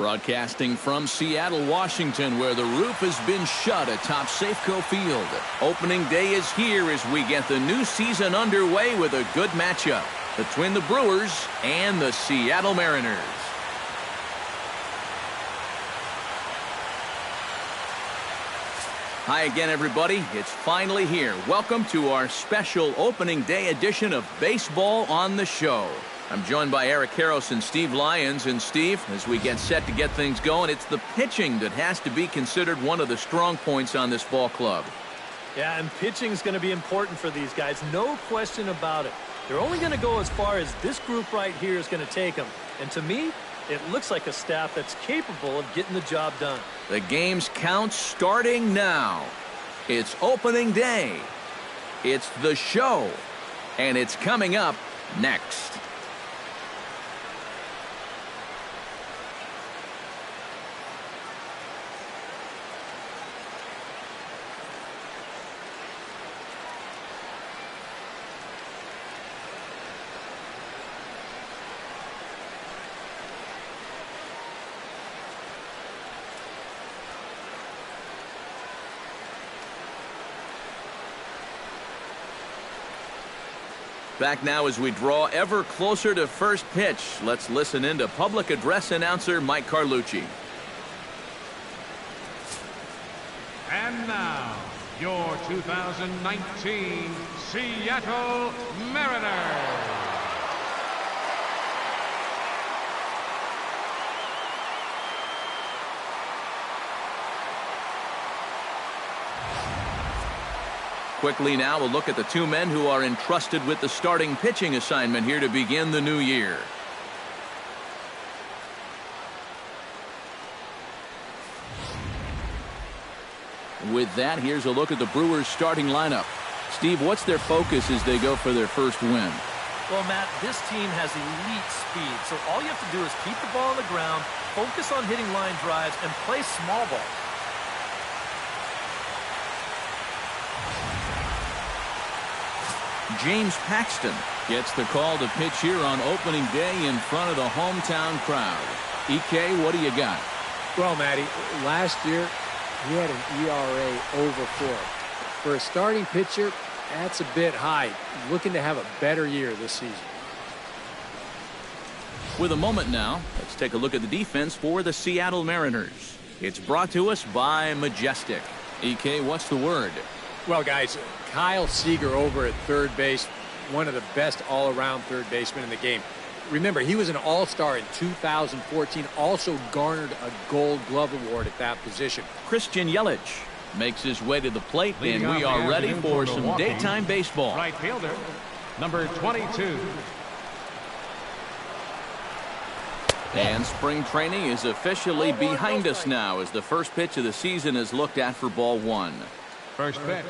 Broadcasting from Seattle, Washington, where the roof has been shut atop Safeco Field. Opening day is here as we get the new season underway with a good matchup between the Brewers and the Seattle Mariners. Hi again, everybody. It's finally here. Welcome to our special opening day edition of Baseball on the Show. I'm joined by Eric Karros and Steve Lyons. And Steve, as we get set to get things going, it's the pitching that has to be considered one of the strong points on this ball club. Yeah, and pitching is going to be important for these guys. No question about it. They're only going to go as far as this group right here is going to take them. And to me, it looks like a staff that's capable of getting the job done. The game's count starting now. It's opening day. It's the show. And it's coming up next. Back now as we draw ever closer to first pitch. Let's listen in to public address announcer Mike Carlucci. And now, your 2019 Seattle Mariners. Quickly now, we'll look at the two men who are entrusted with the starting pitching assignment here to begin the new year. With that, here's a look at the Brewers' starting lineup. Steve, what's their focus as they go for their first win? Well, Matt, this team has elite speed, so all you have to do is keep the ball on the ground, focus on hitting line drives, and play small ball. James Paxton gets the call to pitch here on opening day in front of the hometown crowd. EK, what do you got? Well, Matty, last year he had an ERA over 4. For a starting pitcher, that's a bit high. Looking to have a better year this season. With a moment now, let's take a look at the defense for the Seattle Mariners. It's brought to us by Majestic. EK, what's the word? Well, guys, Kyle Seager over at third base, one of the best all-around third basemen in the game. Remember, he was an all-star in 2014, also garnered a Gold Glove Award at that position. Christian Yelich makes his way to the plate, and we are ready for some daytime baseball. Right fielder, number 22. And spring training is officially behind us now as the first pitch of the season is looked at for ball one. First pitch.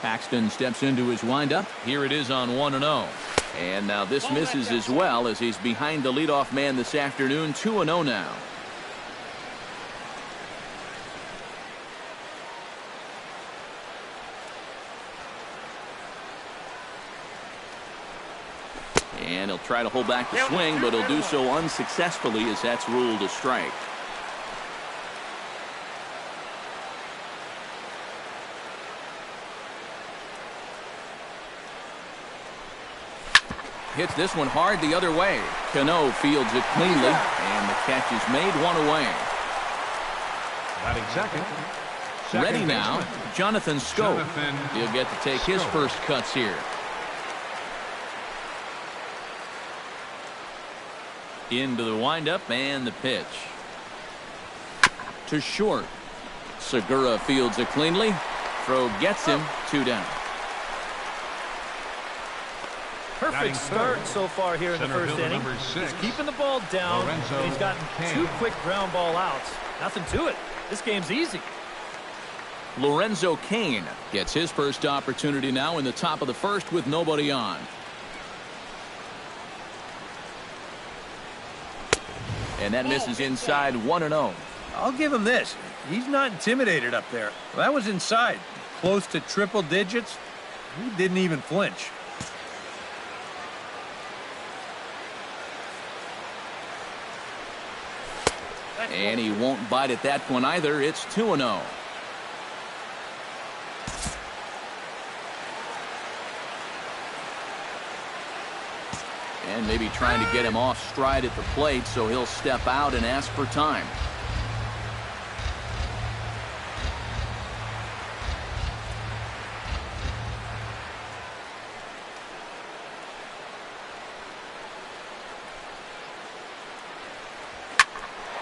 Paxton steps into his windup. Here it is on 1-0. And now this misses as well as he's behind the leadoff man this afternoon. 2-0 now. And he'll try to hold back the swing, but he'll do so unsuccessfully as that's ruled a strike. Hits this one hard the other way. Cano fields it cleanly, and the catch is made, one away. Batting second. Ready now, Jonathan Scope. He'll get to take his first cuts here. Into the windup and the pitch. To short. Segura fields it cleanly. Throw gets him, 2 down. Perfect start so far here in the first inning. He's keeping the ball down, and he's gotten 2 quick ground ball outs. Nothing to it. This game's easy. Lorenzo Cain gets his first opportunity now in the top of the first with nobody on. And that misses inside, 1-0. I'll give him this. He's not intimidated up there. Well, that was inside. Close to triple digits. He didn't even flinch. And he won't bite at that one either. It's 2-0. And maybe trying to get him off stride at the plate, so he'll step out and ask for time.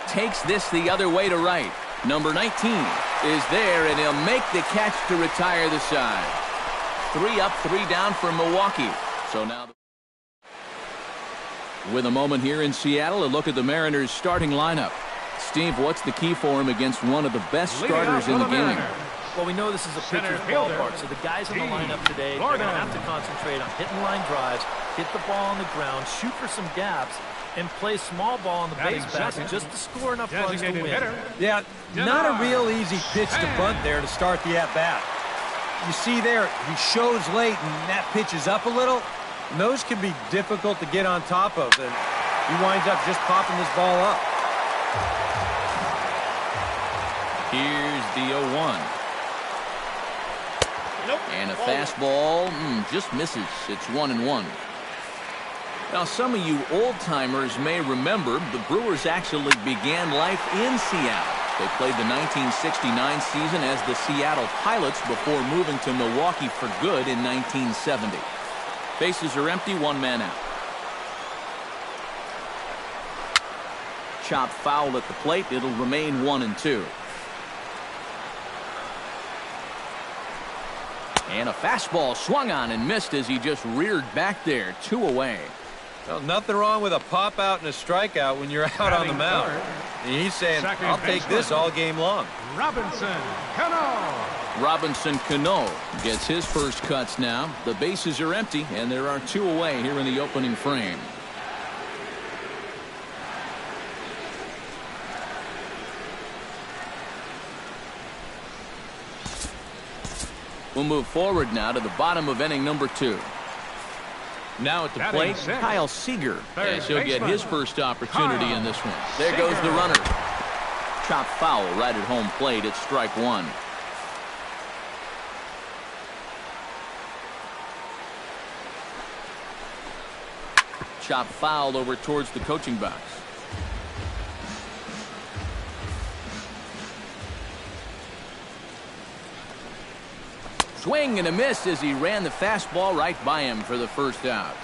Takes this the other way to right. Number 19 is there, and he'll make the catch to retire the side. 3 up, 3 down for Milwaukee. So now with a moment here in Seattle, a look at the Mariners starting lineup. Steve, what's the key for him against one of the best starters in the game? Well, we know this is a pitcher's ballpark, so the guys in the lineup today are going to have to concentrate on hitting line drives, hit the ball on the ground, shoot for some gaps, and play small ball on the base paths just to score enough runs to win. Yeah, not a real easy pitch to bunt there to start the at-bat. You see there, he shows late, and that pitch is up a little. And those can be difficult to get on top of, and he winds up just popping this ball up. Here's the 0-1. And a fastball just misses. It's 1-1. Now, some of you old-timers may remember the Brewers actually began life in Seattle. They played the 1969 season as the Seattle Pilots before moving to Milwaukee for good in 1970. Bases are empty, 1 man out. Chopped foul at the plate. It'll remain 1-2. And a fastball swung on and missed as he just reared back there. 2 away. Well, nothing wrong with a pop out and a strikeout when you're out on the mound. And he's saying, I'll take this all game long. Robinson Cano. Robinson Cano gets his first cuts now. The bases are empty, and there are 2 away here in the opening frame. We'll move forward now to the bottom of inning number 2. Now at the plate, Kyle Seager, as he'll get his first opportunity in this one. There goes the runner. Chopped foul right at home plate. It's strike 1. Chopped foul over towards the coaching box. Swing and a miss as he ran the fastball right by him for the first out.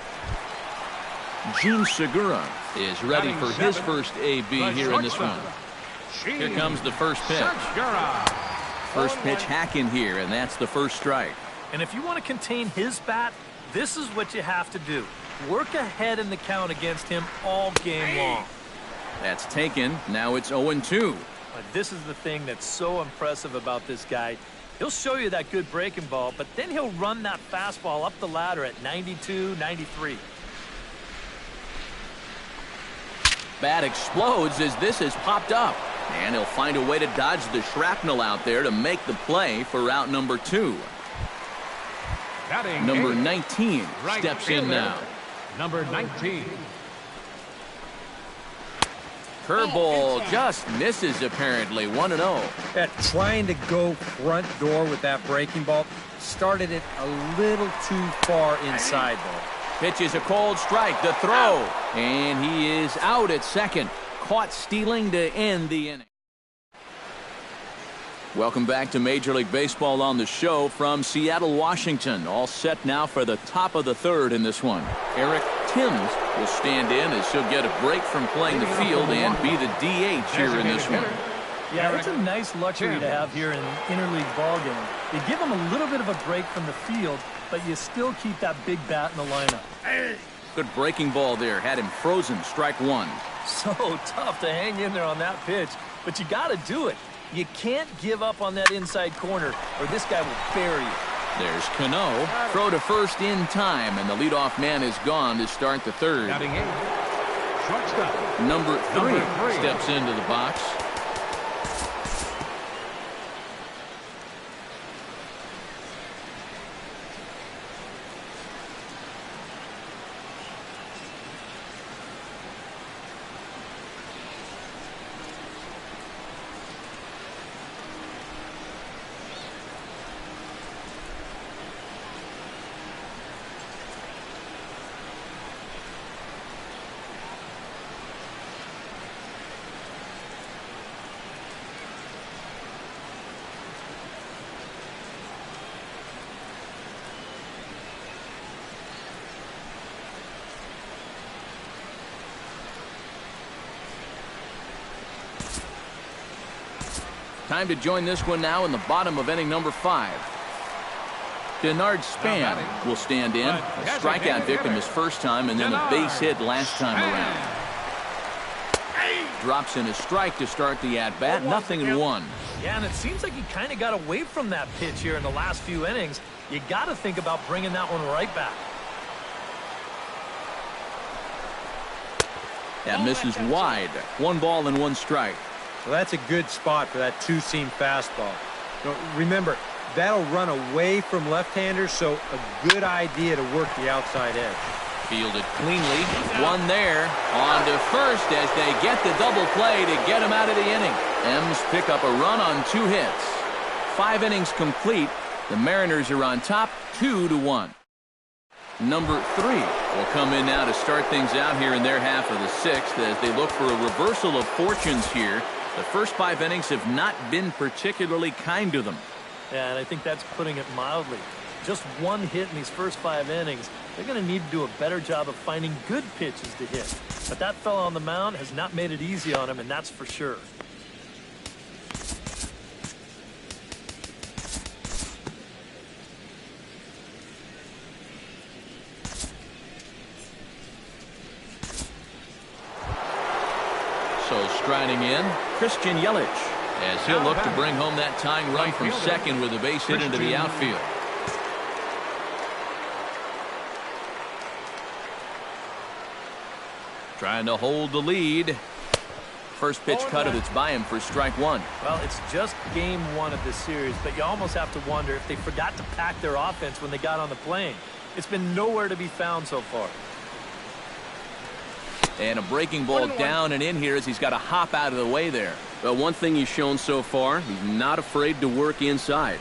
Gene Segura is ready for his first AB here in this one. Here comes the first pitch. First pitch hack in here, and that's the first strike. And if you want to contain his bat, this is what you have to do. Work ahead in the count against him all game long. That's taken. Now it's 0-2. But this is the thing that's so impressive about this guy. He'll show you that good breaking ball, but then he'll run that fastball up the ladder at 92, 93. Bat explodes as this has popped up. And he'll find a way to dodge the shrapnel out there to make the play for route number 2. Batting Number eighth, 19 right steps in fielder, now. Number 19. Curveball just misses apparently. 1-0. Trying to go front door with that breaking ball started it a little too far inside, though. Pitch is a cold strike. The throw. And he is out at second. Caught stealing to end the inning. Welcome back to Major League Baseball on the show from Seattle, Washington. All set now for the top of the third in this one. Eric Timms will stand in as he'll get a break from playing the field and be the DH here in this one. Yeah, it's a nice luxury to have here in an interleague ball game. You give him a little bit of a break from the field, but you still keep that big bat in the lineup. Good breaking ball there. Had him frozen. Strike 1. So tough to hang in there on that pitch, but you got to do it. You can't give up on that inside corner, or this guy will bury you. There's Cano. Throw to first in time, and the leadoff man is gone to start the third. Batting eighth, shortstop. Number 3 Number 3 steps into the box. Time to join this one now in the bottom of inning number 5. Denard Span will stand in. A strikeout victim his first time and then a base hit last time around. Drops in a strike to start the at-bat. 0-1. Yeah, and it seems like he kind of got away from that pitch here in the last few innings. You got to think about bringing that one right back. That misses wide. 1 ball and 1 strike. Well, that's a good spot for that two-seam fastball. Now, remember, that'll run away from left-handers, so a good idea to work the outside edge. Fielded cleanly. 1 there. On to first as they get the double play to get him out of the inning. M's pick up a run on 2 hits. 5 innings complete. The Mariners are on top 2-1. Number 3 will come in now to start things out here in their half of the 6th as they look for a reversal of fortunes here. The first 5 innings have not been particularly kind to them. Yeah, and I think that's putting it mildly. Just 1 hit in these first 5 innings. They're going to need to do a better job of finding good pitches to hit. But that fella on the mound has not made it easy on him, and that's for sure. So striding in, Christian Yelich, as he'll look to bring home that tying run from second with a base hit into the outfield. Trying to hold the lead. First pitch cutter that's by him for strike 1. Well, it's just game 1 of this series, but you almost have to wonder if they forgot to pack their offense when they got on the plane. It's been nowhere to be found so far. And a breaking ball down and in here as he's got to hop out of the way there. Well, one thing he's shown so far, he's not afraid to work inside.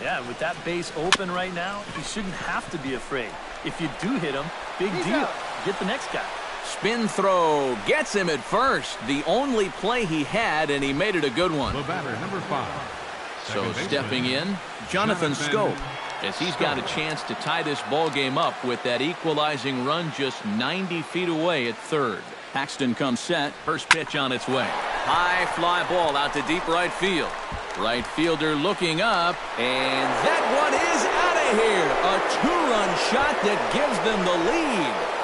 Yeah, with that base open right now, he shouldn't have to be afraid. If you do hit him, big deal. Get the next guy. Spin throw gets him at first. The only play he had, and he made it a good one. The batter, number 5. So stepping in, Jonathan Scope, as he's got a chance to tie this ball game up with that equalizing run just 90 feet away at third. Paxton comes set. First pitch on its way. High fly ball out to deep right field. Right fielder looking up, and that one is out of here. A 2-run shot that gives them the lead.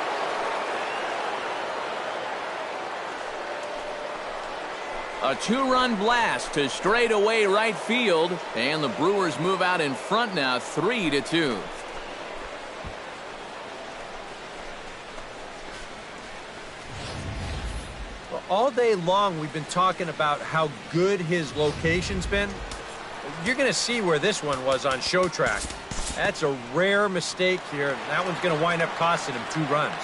A two-run blast to straightaway right field, and the Brewers move out in front now, 3-2. Well, all day long we've been talking about how good his location's been. You're going to see where this one was on show track. That's a rare mistake here, and that one's going to wind up costing him 2 runs.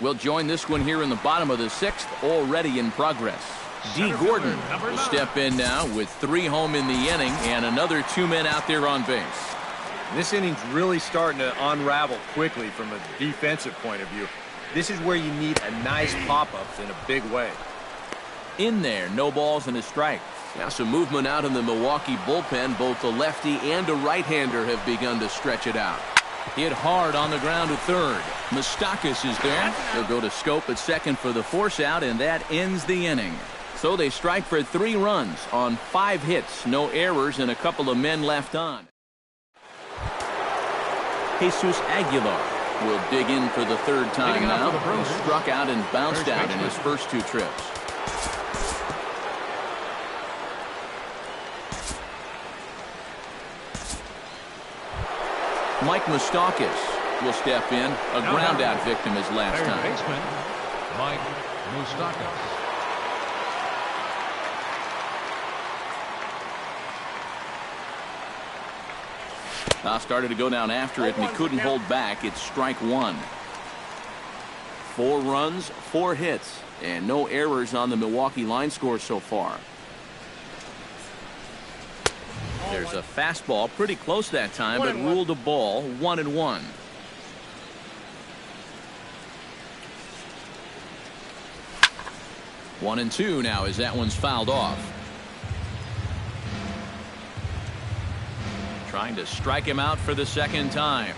We'll join this one here in the bottom of the 6th, already in progress. D. Gordon will step in now with 3 home in the inning and another 2 men out there on base. This inning's really starting to unravel quickly from a defensive point of view. This is where you need a nice pop-up in a big way. In there, no balls and a strike. Now some movement out in the Milwaukee bullpen. Both the lefty and a right-hander have begun to stretch it out. Hit hard on the ground to third. Moustakas is there. He'll go to Scope at second for the force out, and that ends the inning. So they strike for 3 runs on 5 hits, no errors, and a couple of men left on. Jesus Aguilar will dig in for the 3rd time now. He struck out and bounced out in his first 2 trips. Mike Moustakas will step in. A ground-out victim his last time. Baseman, Mike Moustakas. Started to go down after it, and he couldn't hold back. It's strike 1. 4 runs, 4 hits, and no errors on the Milwaukee line score so far. There's a fastball pretty close that time, but ruled a ball. 1-1. One and two now as that one's fouled off. Trying to strike him out for the 2nd time.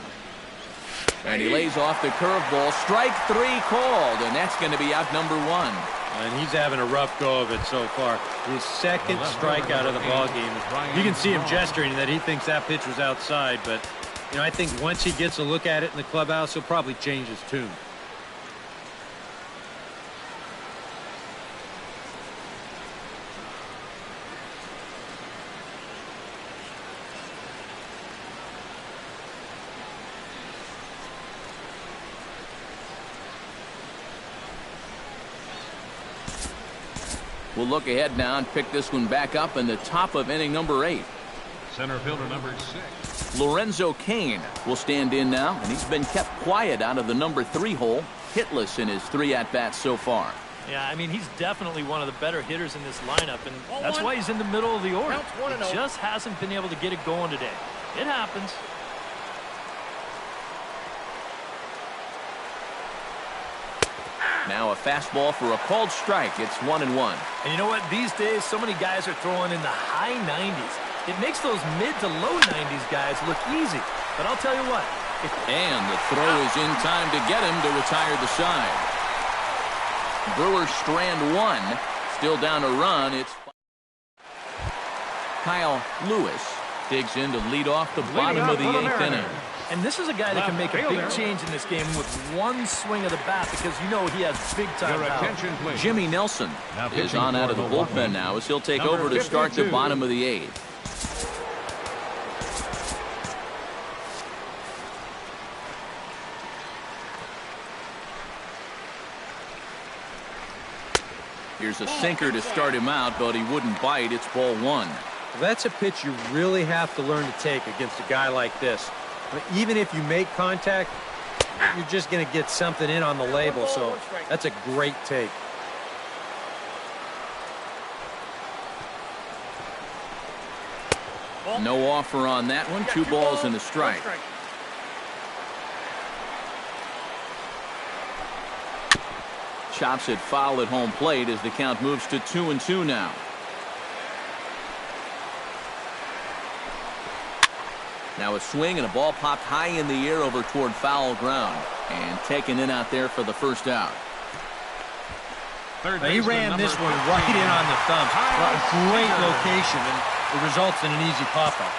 And he lays off the curveball. Strike 3 called, and that's going to be out number 1. And he's having a rough go of it so far. His 2nd strikeout of the ball game. You can see him gesturing that he thinks that pitch was outside, but you know, I think once he gets a look at it in the clubhouse, he'll probably change his tune. We'll look ahead now and pick this one back up in the top of inning number 8. Center fielder number 6. Lorenzo Cain will stand in now, and he's been kept quiet out of the number 3 hole, hitless in his 3 at-bats so far. Yeah, I mean, he's definitely one of the better hitters in this lineup, and that's why he's in the middle of the order. He just hasn't been able to get it going today. It happens. Now a fastball for a called strike. It's 1-1. And you know what? These days, so many guys are throwing in the high 90s. It makes those mid to low 90s guys look easy. But I'll tell you what. And the throw is in time to get him to retire the side. Brewers strand 1. Still down a run. It's Kyle Lewis digs in to lead off the bottom of the 8th inning. And this is a guy that can make a big change in this game with one swing of the bat, because you know he has big-time power. Jimmy Nelson is on out of the bullpen now as he'll take over to start the bottom of the 8th. Here's a sinker to start him out, but he wouldn't bite. It's ball 1. That's a pitch you really have to learn to take against a guy like this. But even if you make contact, you're just going to get something in on the label, so that's a great take. No offer on that one. 2 balls and a strike. Chops it foul at home plate as the count moves to 2-2 now. Now a swing and a ball popped high in the air over toward foul ground and taken in out there for the first out. Third Now, he baseman, ran this number one right 15, in on the thumbs. Kyle A great Seager. location, and it results in an easy pop-up.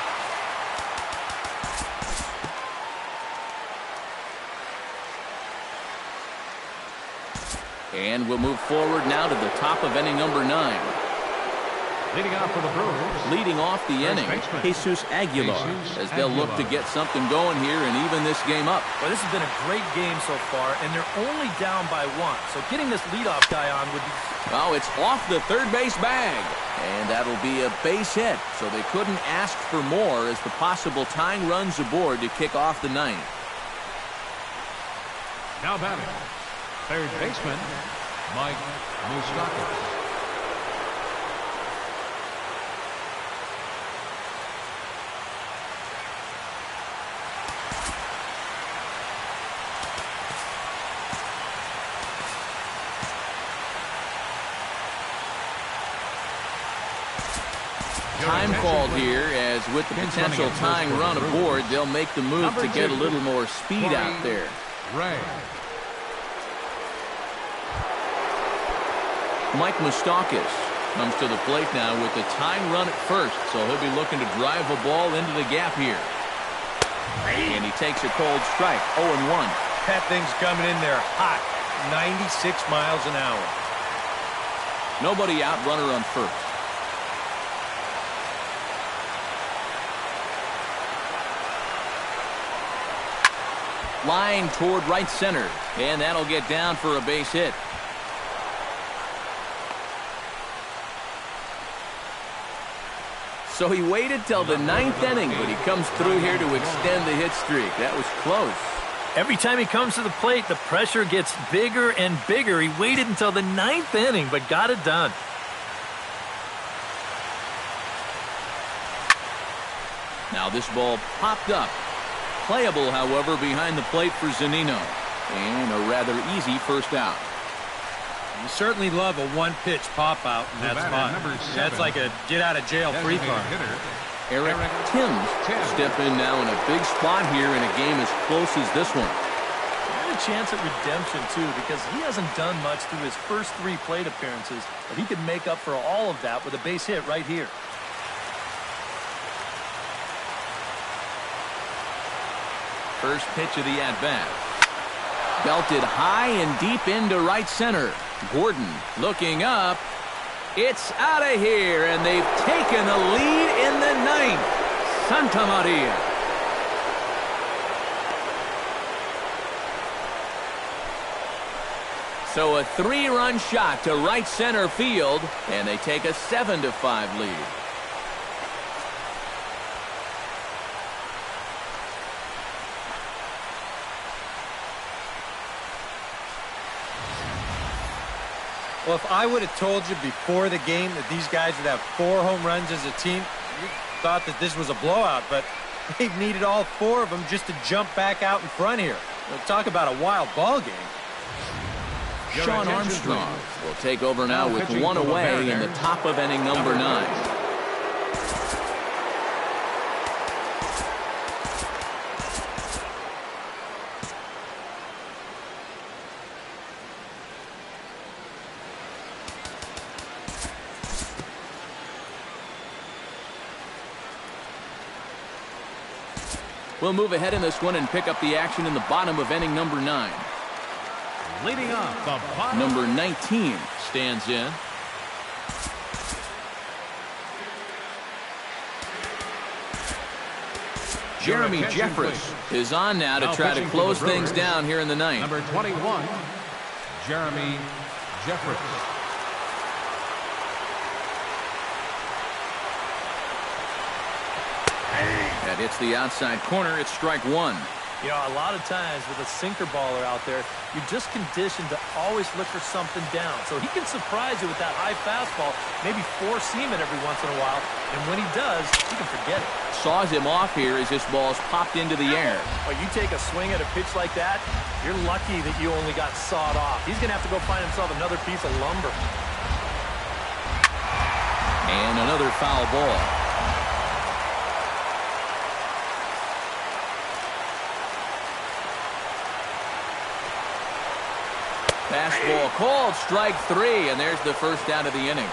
And we'll move forward now to the top of inning number 9. Leading off for the Brewers. Leading off the First inning, baseman, Jesus Aguilar, Jesus as they'll look to Aguilar. get something going here and even this game up. Well, this has been a great game so far, and they're only down by 1. So getting this leadoff guy on would be... Oh, it's off the third base bag. And that'll be a base hit. So they couldn't ask for more as the possible tying runs aboard to kick off the 9th. Now batting, third baseman, Mike Moustakas. Time called here, as with the potential tying run aboard, they'll make the move to get a little more speed out there. Ray. Mike Moustakas comes to the plate now with the tying run at first, so he'll be looking to drive a ball into the gap here. And he takes a cold strike, 0-1. That thing's coming in there hot, 96 miles an hour. Nobody out, runner on first. Line toward right center, and that'll get down for a base hit. So he waited till the 9th inning, but he comes through here to extend the hit streak. That was close. Every time he comes to the plate, the pressure gets bigger and bigger. He waited until the 9th inning, but got it done. Now this ball popped up. Playable, however, behind the plate for Zunino. And a rather easy first out. You certainly love a one-pitch pop-out in that batter, spot. number 7. That's like a get-out-of-jail-free Designated card. hitter, Eric Timms step in now in a big spot here in a game as close as this one. He had a chance at redemption, too, because he hasn't done much through his first 3 plate appearances, but he could make up for all of that with a base hit right here. First pitch of the at-bat. Belted high and deep into right center. Gordon looking up. It's out of here, and they've taken the lead in the 9th. Santa Maria. So a 3-run shot to right center field, and they take a 7-5 lead. Well, if I would have told you before the game that these guys would have 4 home runs as a team, you thought that this was a blowout, but they've needed all 4 of them just to jump back out in front here. We'll talk about a wild ball game. Sean Armstrong will take over now with 1 away in the top of inning number 9. We'll move ahead in this one and pick up the action in the bottom of inning number 9. leading off the bottom. Number 19 stands in. Jeremy Jeffress is on now to try to close things down here in the 9th. Number 21, Jeremy Jeffress. That hits the outside corner. It's strike 1. You know, a lot of times with a sinker baller out there, you're just conditioned to always look for something down. So he can surprise you with that high fastball, maybe four-seam it every once in a while. And when he does, you can forget it. Saws him off here as this ball's popped into the air. Well, you take a swing at a pitch like that, you're lucky that you only got sawed off. He's going to have to go find himself another piece of lumber. And another foul ball. Fastball called, strike 3, and there's the first out of the inning.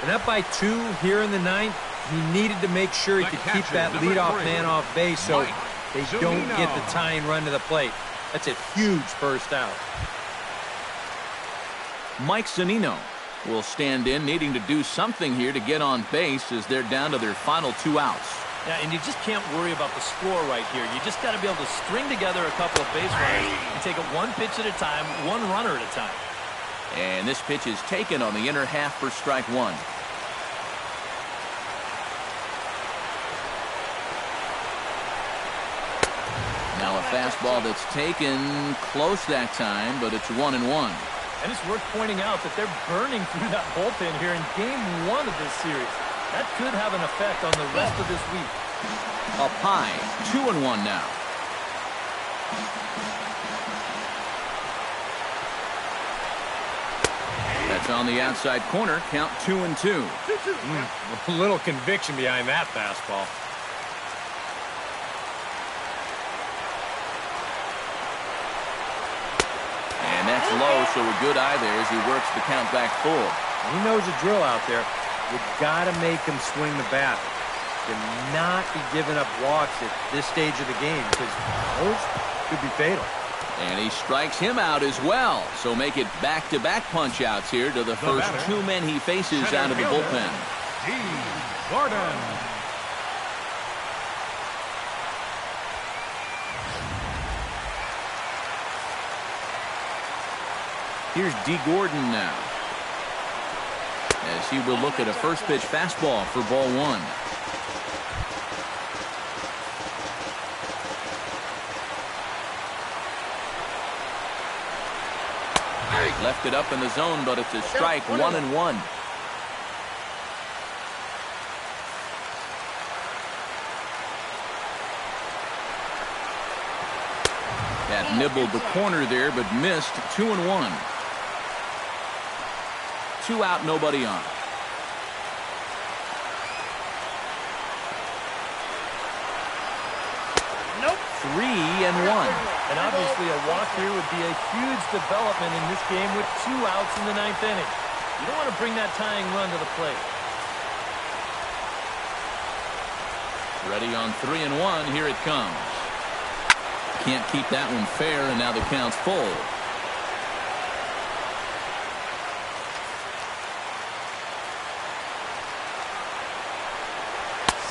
And up by 2 here in the ninth, he needed to make sure he could keep that leadoff man off base so they don't get the tying run to the plate. That's a huge first out. Mike Zunino will stand in, needing to do something here to get on base as they're down to their final 2 outs. Yeah, and you just can't worry about the score right here. You just got to be able to string together a couple of base runners and take it one pitch at a time, one runner at a time. And this pitch is taken on the inner half for strike 1. Now a fastball that's taken close that time, but it's 1-1. And it's worth pointing out that they're burning through that bullpen here in game 1 of this series. That could have an effect on the rest of this week. Up high, 2-1 now. That's on the outside corner, count 2-2. A little conviction behind that fastball. And that's low, so a good eye there as he works the count back full. He knows the drill out there. You got to make him swing the bat. Cannot be giving up walks at this stage of the game because those could be fatal. And he strikes him out as well. So make it back-to-back punch-outs here to the first 2 men he faces out of the bullpen. D. Gordon. Here's D. Gordon now, as he will look at a first pitch fastball for ball 1. Left it up in the zone, but it's a strike, 1-1. That nibbled the corner there, but missed. 2-1. 2 out, nobody on. Nope. 3-1. And obviously a walk here would be a huge development in this game with 2 outs in the 9th inning. You don't want to bring that tying run to the plate. Ready on 3-1. Here it comes. Can't keep that one fair, and now the count's full.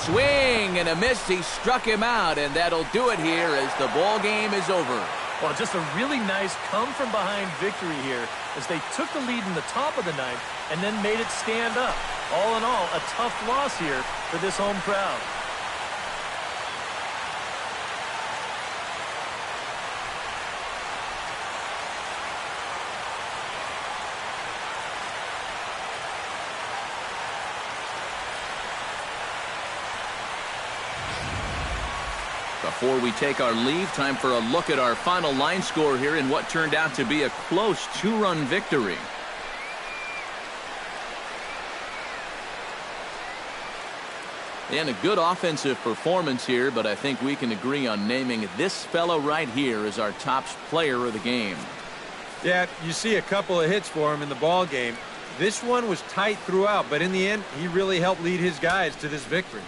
Swing and a miss. He struck him out, and that'll do it here as the ball game is over. Well, just a really nice come-from-behind victory here as they took the lead in the top of the 9th and then made it stand up. All in all, a tough loss here for this home crowd. Before we take our leave, time for a look at our final line score here in what turned out to be a close 2-run victory. And a good offensive performance here, but I think we can agree on naming this fellow right here as our top player of the game. Yeah, you see a couple of hits for him in the ball game. This one was tight throughout, but in the end, he really helped lead his guys to this victory.